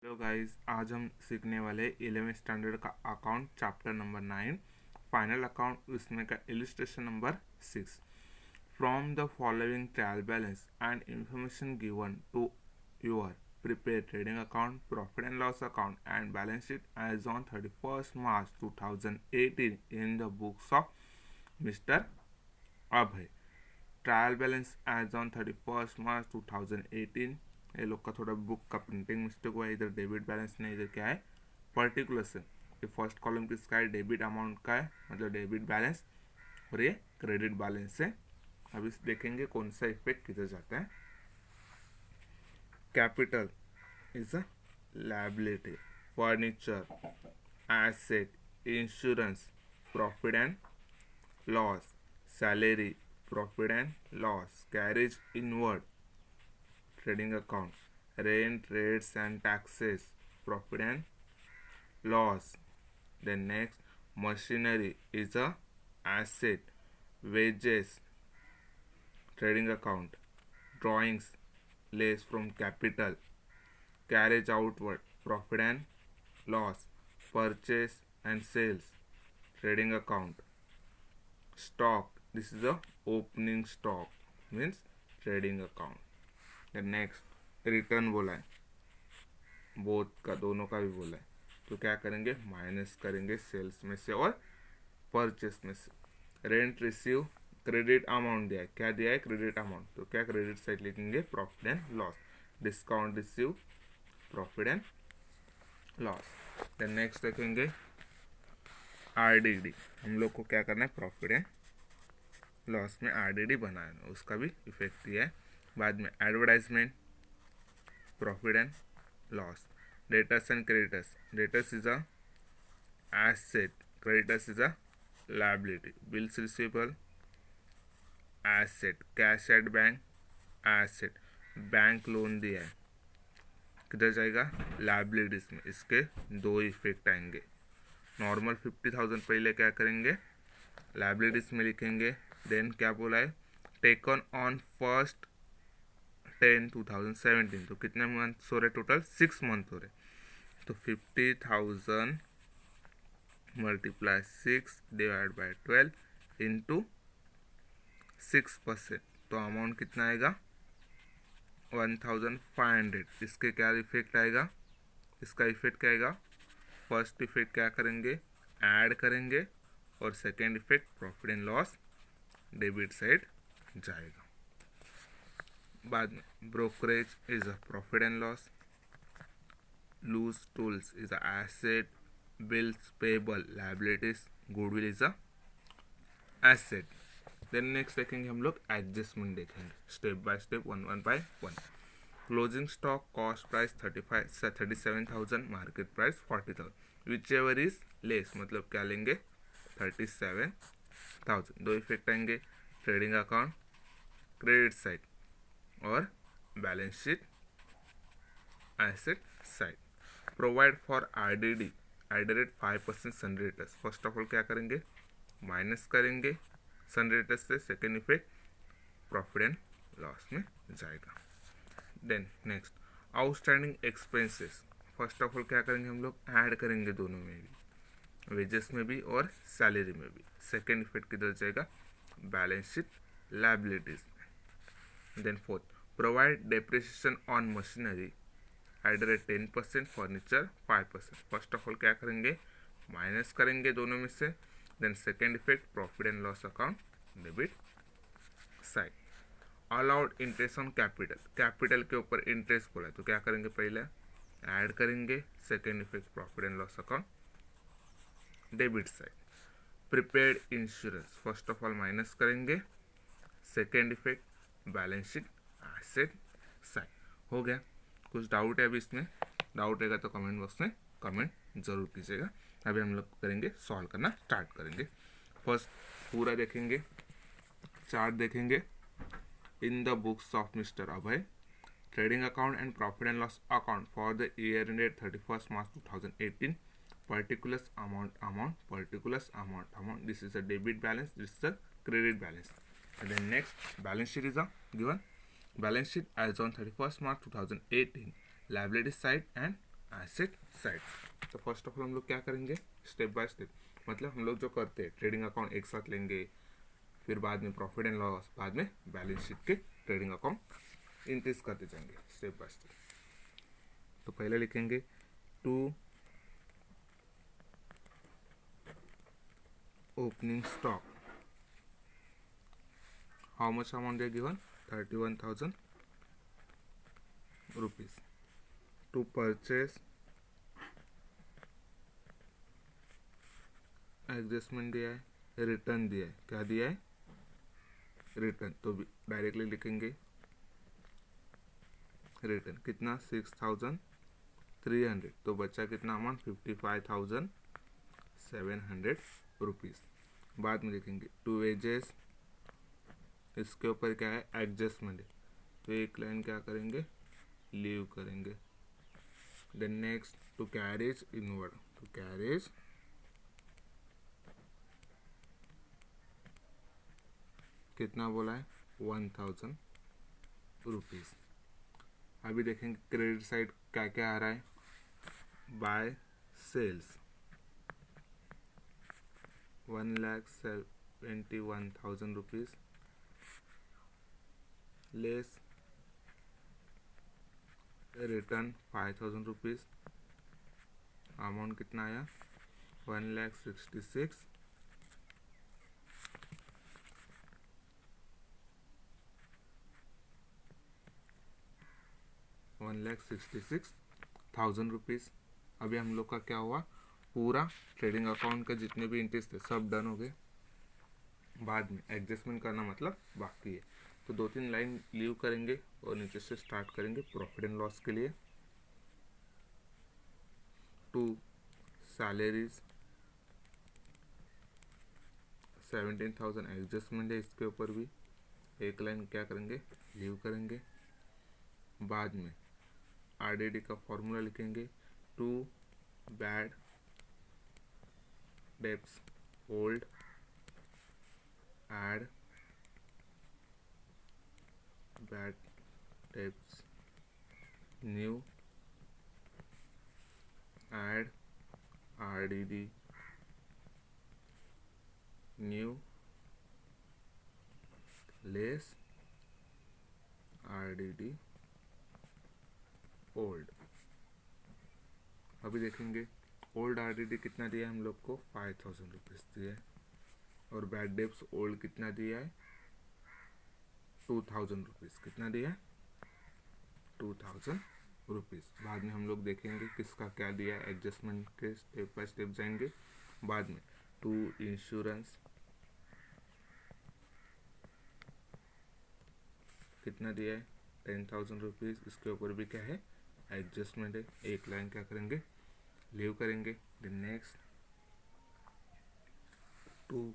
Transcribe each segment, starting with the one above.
Hello guys, आज हम सीखने वाले 11th स्टैंडर्ड का account chapter number 9 final account, उसमें का illustration number 6। From the following trial balance and information given to your prepare trading account, profit and loss account and balance sheet as on 31st March 2018 in the books of mister Abhay. Trial balance as on 31st March 2018। ये लोग का थोड़ा book का printing mistake हुआ है, इधर debit balance नहीं, इधर क्या है पर्टिकुलर्स है। ये फर्स्ट कॉलम किसका है, डेबिट अमाउंट का है, मतलब डेबिट बैलेंस, और ये क्रेडिट बैलेंस है। अब इस देखेंगे कौन सा इफेक्ट किधर जाता है। Capital is a liability, furniture, asset, insurance, profit and loss, salary, profit and loss, carriage inward, trading account, rent, rates and taxes, profit and loss. Then next, machinery is a asset, wages, trading account, drawings, less from capital, carriage outward, profit and loss, purchase and sales, trading account, stock, this is a opening stock, means trading account. Next return बोला है, both का, दोनों का भी बोला है, तो क्या करेंगे, माइनस करेंगे सेल्स में से और परचेस में से। रेंट रिसीव, क्रेडिट अमाउंट दिया है, क्या दिया है, क्रेडिट अमाउंट, तो क्या क्रेडिट साइड लिखेंगे, profit and loss. Discount receive, profit and loss. Then next देखेंगे आरडीडी, हम लोग को क्या करना है, प्रॉफिट एंड लॉस में आरडीडी बनाना, उसका भी इफेक्ट दिया है। बाद में advertisement, profit and loss. Debtors and creditors, debtors is a asset, creditors is a liability. Bills receivable asset, cash at bank asset, bank loan दिया है, किधर जाएगा, लायबिलिटीज में। इसके दो इफेक्ट आएंगे। नॉर्मल 50,000 पहले क्या करेंगे, लायबिलिटीज में लिखेंगे। देन क्या बोला है, टेकन ऑन 1st10/2017, तो कितने मंथ हो रहे, टोटल 6 मंथ हो रहे, तो 50,000 मल्टीप्लाई 6 डिवाइड बाय 12 इंटू 6%, तो अमाउंट कितना आएगा, 1,500। इसके क्या इफेक्ट आएगा, इसका इफेक्ट क्या आएगा, फर्स्ट इफेक्ट क्या करेंगे, ऐड करेंगे, और second effect profit and loss debit side जाएगा। बाद में brokerage is a profit and loss, loose tools is a asset, bills payable liabilities, goodwill is a asset. Then next देखेंगे हम लोग एडजस्टमेंट, देखेंगे step by step, one by one. Closing stock cost price 37,000, market price 40,000, whichever is less, मतलब क्या लेंगे, 37,000। दो effect आएंगे, trading account credit side और balance sheet asset side. Provide for RDD at the rate 5% सनरेटर्स। First of all क्या करेंगे, minus करेंगे सनरेटर्स से, second effect profit and loss में जाएगा। Then next outstanding expenses, first of all क्या करेंगे, हम लोग ऐड करेंगे दोनों में भी, वेजेस में भी और सैलरी में भी। सेकेंड इफेक्ट किधर जाएगा, बैलेंस शीट लायबिलिटीज में। Then fourth, provide depreciation on machinery at the rate 10%, furniture 5%। First of all क्या करेंगे, माइनस करेंगे दोनों में से। Then second effect profit and loss account debit side. Allowed interest on capital, capital के ऊपर interest बोला है, तो क्या करेंगे, पहले ऐड करेंगे, second effect profit and loss account debit side. Prepared insurance, first of all minus करेंगे, second effect balance sheet asset side. हो गया, कुछ डाउट है अभी इसमें, डाउट रहेगा तो कमेंट बॉक्स में कमेंट जरूर कीजिएगा। अभी हम लोग करेंगे, सॉल्व करना स्टार्ट करेंगे। फर्स्ट पूरा देखेंगे, चार्ट देखेंगे। इन the books of mister Abhay, trading account and profit and loss account for the year ended 31st March 2018, particulars amount, this is a debit balance, this is a credit balance. And then next balance sheet is a given, balance sheet as on 31st March 2018, liability side and asset side. तो first of all हम लोग क्या करेंगे, step by step, मतलब हम लोग जो करते हैं ट्रेडिंग अकाउंट एक साथ लेंगे, फिर बाद में प्रॉफिट एंड लॉस, बाद में बैलेंस शीट के ट्रेडिंग अकाउंट इंक्रीज करते जाएंगे स्टेप बाय स्टेप। तो पहले लिखेंगे to opening stock, how much amount they given 31,000 rupees. To purchase adjustment दिया है, रिटर्न दिया है, क्या दिया है, रिटर्न। तो डायरेक्टली लिखेंगे रिटर्न कितना 6,300, तो बचा कितना अमाउंट 55,700 रुपीज़। बाद में लिखेंगे टू वेजेस, इसके ऊपर क्या है एडजस्टमेंट है, तो एक लाइन क्या करेंगे लीव करेंगे। Then next to carriage inward, to carriage कितना बोला है 1,000 रुपीज़। अभी देखेंगे क्रेडिट साइड क्या क्या आ रहा है, by sales 1,71,000 rupees less return 5,000 rupees, amount कितना आया 1,66,000 1,66,000 रुपीज़। अभी हम लोग का क्या हुआ, पूरा ट्रेडिंग अकाउंट का जितने भी इंटरेस्ट थे सब डन हो गए। बाद में एडजस्टमेंट करना मतलब बाकी है, तो 2-3 लाइन लीव करेंगे और नीचे से स्टार्ट करेंगे प्रॉफिट एंड लॉस के लिए। टू सैलरीज 17,000 एडजस्टमेंट है, इसके ऊपर भी एक लाइन क्या करेंगे लीव करेंगे। बाद में आरडीडी का फॉर्मूला लिखेंगे, to bad debts old add bad debts new add RDD new less RDD old. अभी देखेंगे ओल्ड आरडीडी कितना दिया है हम लोग को 5,000 रुपीज़ दिया है, और बैड डेब्ट्स ओल्ड कितना दिया है 2,000 रुपीज़, कितना दिया है 2,000 रुपीज़। बाद में हम लोग देखेंगे किसका क्या दिया है, एडजस्टमेंट के स्टेप बाय स्टेप जाएंगे। बाद में टू इंश्योरेंस कितना दिया है 10,000 रुपीज़, इसके ऊपर भी क्या है एडजस्टमेंट है, एक लाइन क्या करेंगे लीव करेंगे। Then next to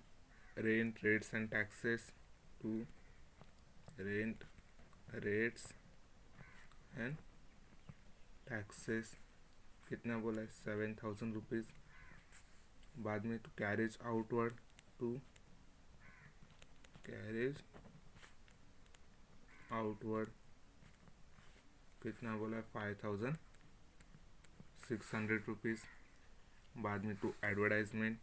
rent rates and taxes, to rent rates and taxes कितना बोला है 7,000 रुपीज़। बाद में to carriage outward, to carriage outward कितना बोला है 5,600 रुपीज़। बाद में टू एडवर्टाइजमेंट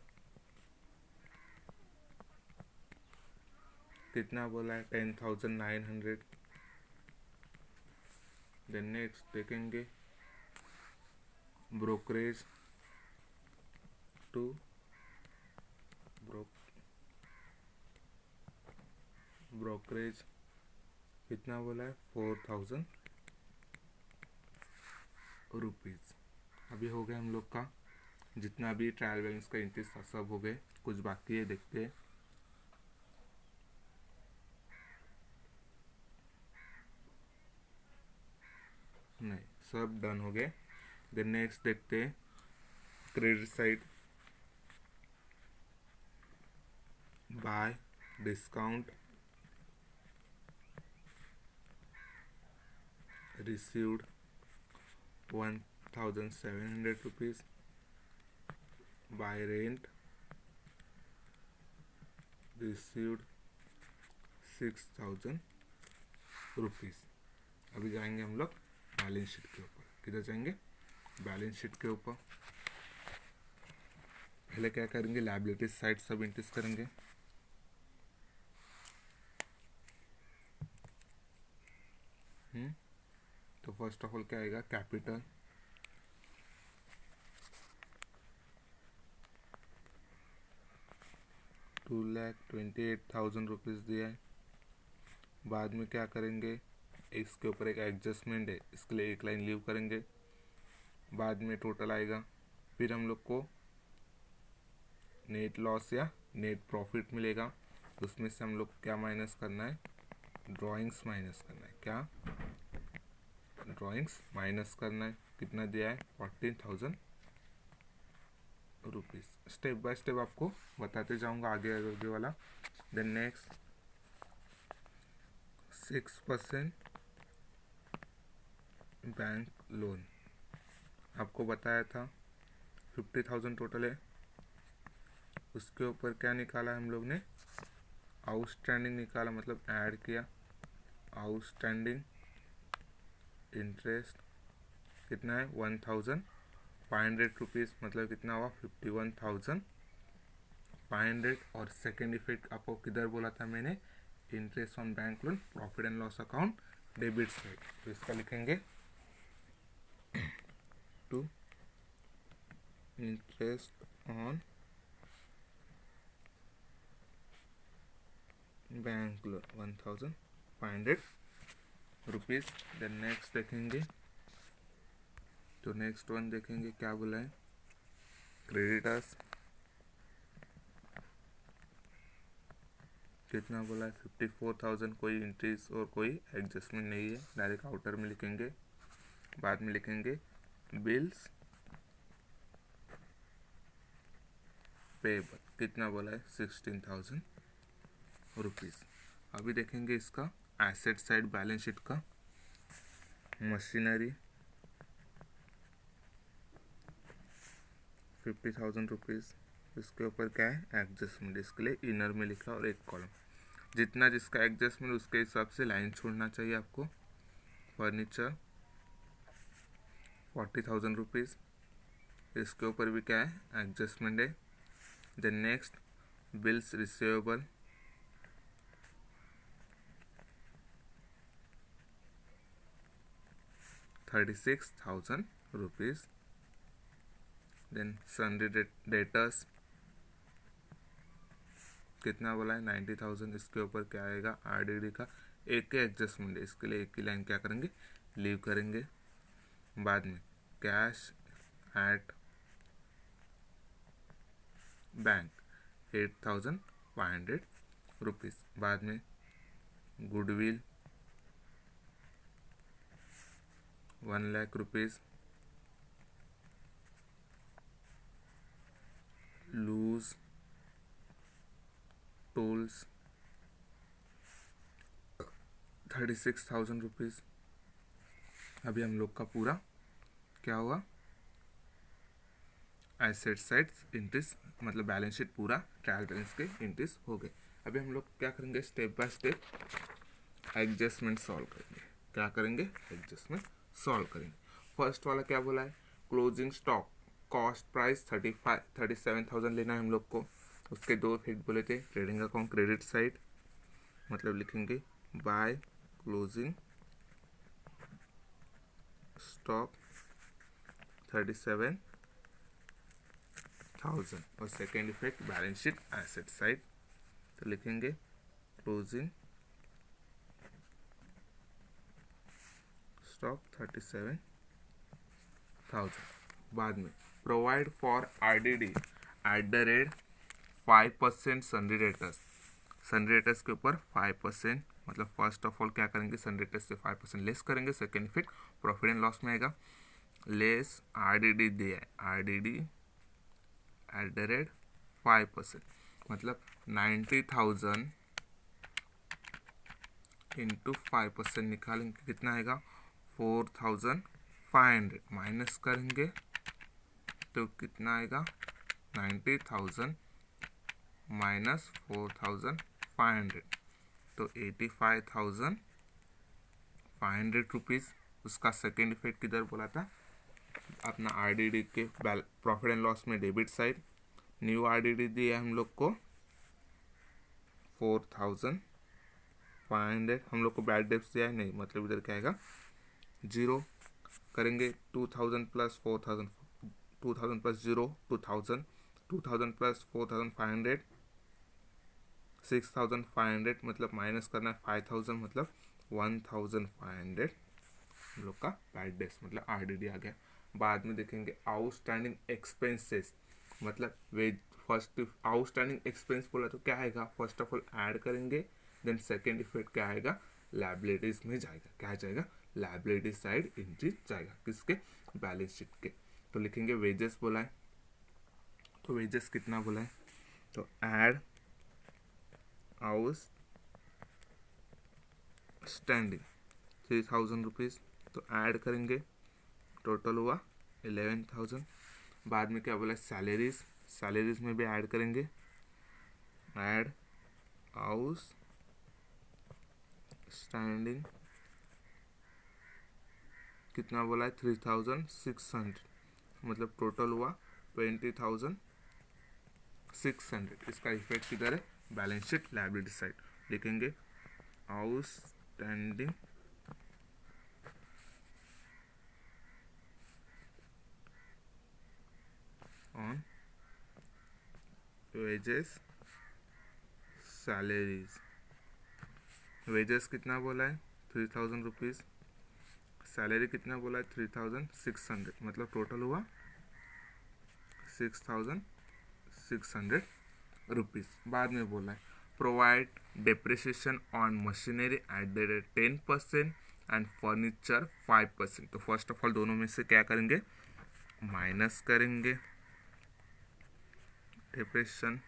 कितना बोला है 10,900। देन नेक्स्ट देखेंगे ब्रोकरेज, टू ब्रोकरेज कितना बोला है 4,000 रुपीज़। अभी हो गया हम लोग का जितना भी ट्रायल बैलेंस का इंटरेस्ट था सब हो गए, कुछ बाकी है देखते हैं। नहीं सब डन हो गए। देन नेक्स्ट देखते हैं credit side, bye discount received 1,700 rupees, bye rent received 6,000 rupees. अभी जाएंगे हम लोग बैलेंस शीट के ऊपर, किधर जाएंगे बैलेंस शीट के ऊपर पहले क्या करेंगे, लायबिलिटी साइड सब इंक्रीज करेंगे। तो फर्स्ट ऑफ ऑल क्या आएगा, कैपिटल, ₹2,28,000 दिया है। बाद में क्या करेंगे, इसके ऊपर एक एडजस्टमेंट है, इसके लिए एक लाइन लीव करेंगे। बाद में टोटल आएगा, फिर हम लोग को नेट लॉस या नेट प्रॉफिट मिलेगा। उसमें से हम लोग क्या माइनस करना है, ड्राइंग्स माइनस करना है। क्या ड्राइंग्स माइनस करना है। कितना दिया है, ₹14,000। स्टेप बाय स्टेप आपको बताते जाऊंगा आगे आगे वाला। देन नेक्स्ट 6% बैंक लोन आपको बताया था, 50,000 टोटल है। उसके ऊपर क्या निकाला हम लोग ने, आउटस्टैंडिंग निकाला, मतलब ऐड किया। आउटस्टैंडिंग इंटरेस्ट कितना है, ₹1,500, मतलब कितना हुआ, 51,500। और सेकेंड इफेक्ट आपको किधर बोला था मैंने, interest on bank loan, profit and loss account, debit side. तो इसका लिखेंगे to interest on bank loan ₹1,500। Then next देखेंगे, तो नेक्स्ट वन देखेंगे क्या बोला है, क्रेडिटर्स कितना बोला है, 54,000। कोई इंक्रीज और कोई एडजस्टमेंट नहीं है, डायरेक्ट आउटर में लिखेंगे। बाद में लिखेंगे बिल्स पेबल, कितना बोला है, ₹16,000। अभी देखेंगे इसका एसेट साइड बैलेंस शीट का। मशीनरी ₹50,000। इसके ऊपर क्या है, एडजस्टमेंट, इसके लिए इनर में लिखा और एक कॉलम। जितना जिसका एडजस्टमेंट उसके हिसाब से लाइन छोड़ना चाहिए आपको। फर्नीचर ₹40,000। इसके ऊपर भी क्या है, एडजस्टमेंट है। Then next bills receivable ₹36,000। Then sundry debtors कितना बोला है, 90,000। इसके ऊपर क्या आएगा, आरडीडी का एक ही एडजस्टमेंट है, इसके लिए एक ही लाइन क्या करेंगे, लीव करेंगे। बाद में कैश एट बैंक ₹8,500। बाद में गुडविल ₹1,00,000। Loose tools ₹36,000। अभी हम लोग का पूरा क्या हुआ, एसेट साइड्स इंक्रीज, मतलब बैलेंस शीट पूरा ट्रायल बैलेंस के इंक्रीज हो गए। अभी हम लोग क्या करेंगे, step by step adjustment solve करेंगे। क्या करेंगे, एडजस्टमेंट सॉल्व करेंगे। फर्स्ट वाला क्या बोला है, क्लोजिंग स्टॉक कॉस्ट प्राइस 37,000 लेना है हम लोग को। उसके दो इफेक्ट बोले थे, ट्रेडिंग अकाउंट क्रेडिट साइड, मतलब लिखेंगे बाय क्लोजिंग स्टॉक 37,000। और second effect balance sheet asset side, तो लिखेंगे क्लोजिंग स्टॉक 37,000। बाद में provide for RDD @5% sundry debtors. Sundry debtors के ऊपर 5%, मतलब फर्स्ट ऑफ ऑल क्या करेंगे, सन्ड्री डेटर्स से 5% लेस करेंगे। Second effect profit and loss में आएगा, लेस आरडीडी दिया है, आरडीडी @5%, मतलब 90,000 इंटू 5% निकालेंगे, कितना आएगा, 4,500। माइनस करेंगे तो कितना आएगा, 90,000 माइनस 4,500, तो 85,500 रुपीज़। उसका सेकेंड इफेक्ट किधर बोला था, अपना आरडीडी के प्रॉफिट एंड लॉस में डेबिट साइड, न्यू आरडीडी दिया हम लोग को 4500, हम लोग को बैड डेब्ट्स दिया है नहीं, मतलब इधर क्या आएगा 0 करेंगे। 2000 प्लस 4000, 2000 प्लस 0 2000, 2000 प्लस 4500 6500, मतलब माइनस करना है 5000, मतलब 1500 हम लोग का बैड डेब्ट्स मतलब आरडीडी आ गया। बाद में देखेंगे आउटस्टैंडिंग एक्सपेंसेस, मतलब वे फर्स्ट आउटस्टैंडिंग एक्सपेंस बोला तो क्या आएगा, फर्स्ट ऑफ ऑल ऐड करेंगे, देन सेकेंड इफेक्ट क्या आएगा, लायबिलिटीज में जाएगा, क्या जाएगा, लायबिलिटी साइड एंट्री जाएगा, किसके, बैलेंस शीट के। तो लिखेंगे वेजेस बोला है, तो वेजेस कितना बोला है, तो ऐड आउटस्टैंडिंग 3000 रुपीज़, तो ऐड करेंगे, टोटल हुआ 11000। बाद में क्या बोला, सैलरीज, सैलरीज में भी ऐड करेंगे, ऐड आउटस्टैंडिंग कितना बोला है 3600, मतलब टोटल हुआ 20600। इसका इफेक्ट किधर है, बैलेंस शीट लायबिलिटी साइड। लिखेंगे outstanding on wages salaries, wages कितना बोला है 3000 रुपीज़, सैलरी कितना बोला है 3600, मतलब टोटल हुआ 6600 रुपीज़। बाद में बोला है provide depreciation on machinery at the rate 10% and furniture 5%। तो फर्स्ट ऑफ ऑल दोनों में से क्या करेंगे, माइनस करेंगे, डेप्रिसिएशन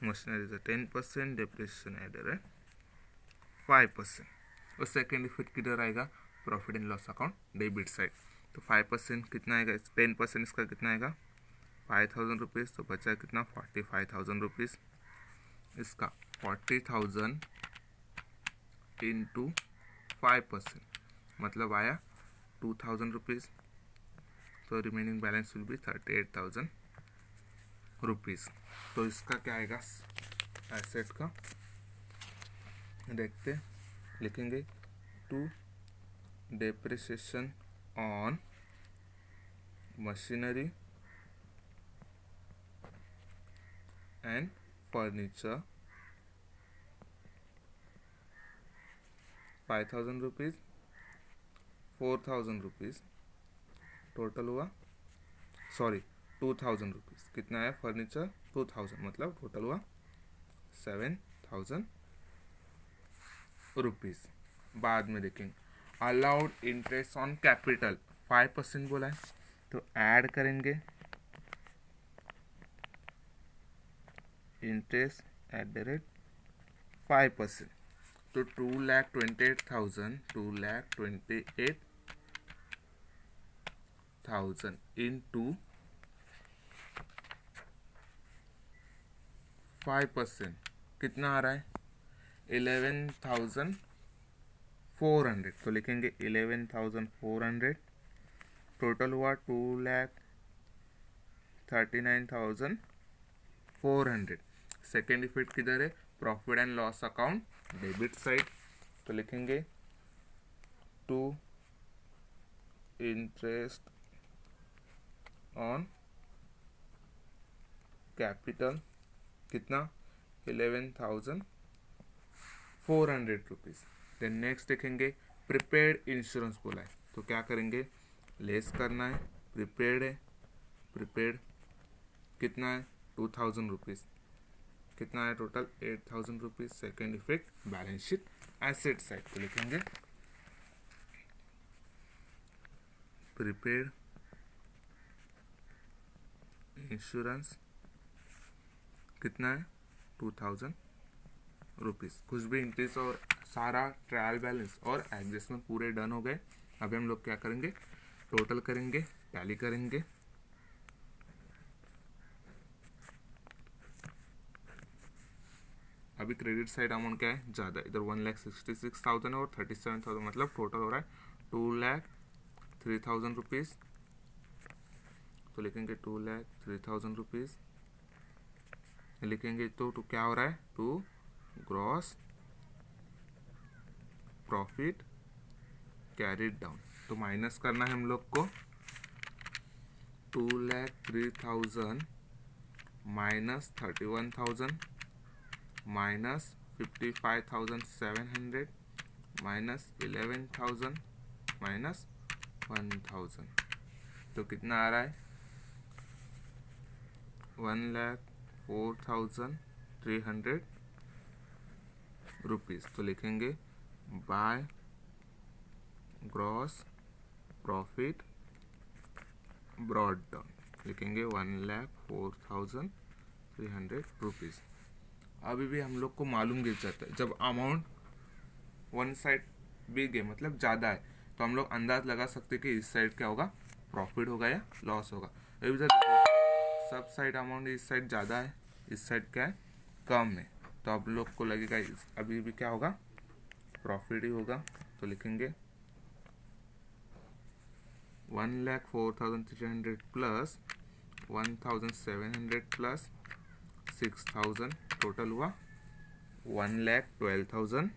मशीनरी से 10%, डेप्रिसिएशन एट द रेट 5%। और सेकेंड इफेक्ट किधर आएगा, profit and loss account debit side. तो 5% कितना आएगा, 10% इसका कितना आएगा 5000 रुपीज़, तो बचा कितना 45000 रुपीज़। इसका 40000 इंटू 5%, मतलब आया 2000 रुपीज़, तो remaining balance will be 38000 rupees. तो इसका क्या आएगा एसेट का, देखते लिखेंगे to depreciation on machinery and furniture 5000 rupees, 4000 rupees, total हुआ 2000 रुपीज़, कितना आया फर्नीचर 2000, मतलब टोटल हुआ 7000 रुपीज़। बाद में देखेंगे अलाउड इंटरेस्ट ऑन कैपिटल 5% बोला है, तो ऐड करेंगे इंटरेस्ट एट द रेट 5%, तो 2,28,000 इंटू 5% कितना आ रहा है 11,400, तो लिखेंगे 11,400, टोटल हुआ 2,39,400। सेकेंड इफेक्ट किधर है, profit and loss account debit side, तो लिखेंगे टू इंटरेस्ट ऑन कैपिटल कितना 11,400 रुपीज़। देन नेक्स्ट देखेंगे प्रीपेड इंश्योरेंस बोला है, तो क्या करेंगे, लेस करना है, प्रीपेड है, प्रीपेड कितना है 2000 रुपीज़, कितना है total 8000 rupees. Second effect balance sheet asset side, तो लिखेंगे प्रीपेड इंश्योरेंस कितना है 2000 रुपीज़। कुछ भी इंक्रीज और सारा ट्रायल बैलेंस और एडजस्टमेंट पूरे डन हो गए। अभी हम लोग क्या करेंगे, टोटल करेंगे, टैली करेंगे। अभी क्रेडिट साइड अमाउंट क्या है ज़्यादा, इधर 1,66,000 और 37,000, मतलब टोटल हो रहा है 2,03,000 रुपीज़, तो लिखेंगे 2,03,000 रुपीज़ लिखेंगे। तो क्या हो रहा है, to gross profit carried down, तो माइनस करना है हम लोग को। 2,03,000 माइनस 31,000 माइनस 55,700 माइनस 11,000 माइनस 1,000, तो कितना आ रहा है, 1,04,300 रुपीज़। तो लिखेंगे by gross profit brought down, लिखेंगे 1,04,300 रुपीज़। अभी भी हम लोग को मालूम गिर जाता है, जब अमाउंट वन साइड बिग है मतलब ज़्यादा है, तो हम लोग अंदाज लगा सकते हैं कि इस साइड क्या होगा, प्रॉफिट होगा या लॉस होगा। अभी सब साइड अमाउंट इस साइड ज़्यादा है, इस साइड क्या है, कम है, तो आप लोग को लगेगा अभी भी क्या होगा, प्रॉफिट ही होगा। तो लिखेंगे 1,04,300 प्लस 1,700 प्लस 6,000, टोटल हुआ 1,12,000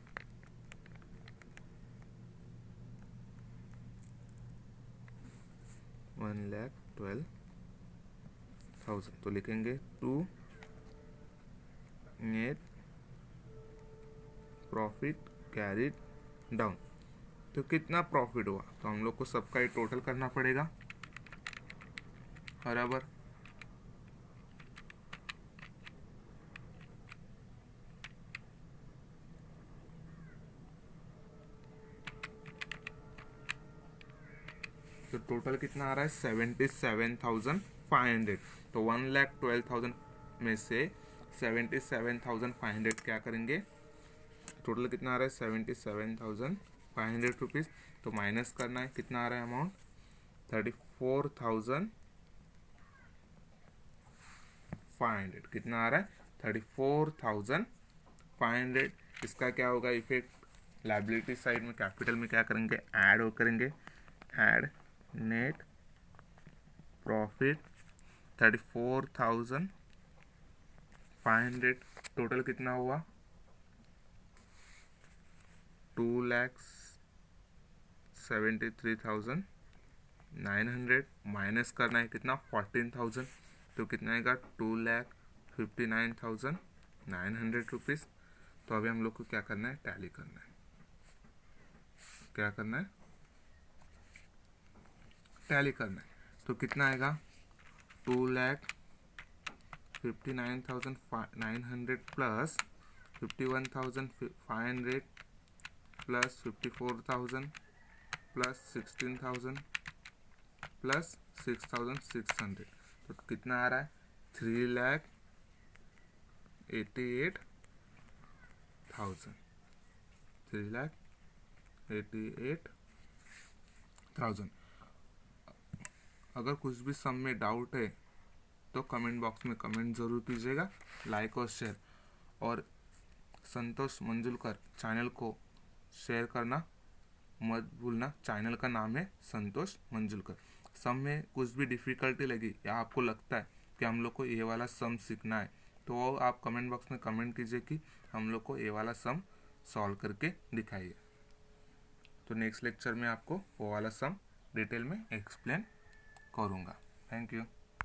1,12,000। तो लिखेंगे to net profit carried down, तो कितना प्रॉफिट हुआ, तो हम लोग को सबका ही टोटल करना पड़ेगा बराबर। तो टोटल कितना आ रहा है, 77,500। तो 1,12,000 में से 77,500 क्या करेंगे, टोटल कितना आ रहा है 77,500 रुपीज़, तो माइनस करना है, कितना आ रहा है अमाउंट 34,500, कितना आ रहा है 34,500। इसका क्या होगा इफेक्ट, लायबिलिटी साइड में कैपिटल में क्या करेंगे, ऐड करेंगे, ऐड नेट प्रॉफिट 34,500, टोटल कितना हुआ 2,73,900, माइनस करना है कितना 14,000, तो कितना आएगा 2,59,900 रुपीज़। तो अभी हम लोग को क्या करना है, टैली करना है, क्या करना है, टैली करना है। तो कितना आएगा 2,59,900 प्लस 51,500 प्लस 54,000 प्लस 16,000 प्लस 6,600, तो कितना आ रहा है 3,88,000, 3,88,000। अगर कुछ भी सम में डाउट है तो कमेंट बॉक्स में कमेंट ज़रूर कीजिएगा, लाइक और शेयर, और संतोष मंजुलकर चैनल को शेयर करना मत भूलना। चैनल का नाम है संतोष मंजुलकर। सम में कुछ भी डिफ़िकल्टी लगी या आपको लगता है कि हम लोग को ये वाला सम सीखना है, तो वो आप कमेंट बॉक्स में कमेंट कीजिए कि हम लोग को ये वाला सम सॉल्व करके दिखाइए। तो नेक्स्ट लेक्चर में आपको वो वाला सम डिटेल में एक्सप्लेन करूँगा। Thank you.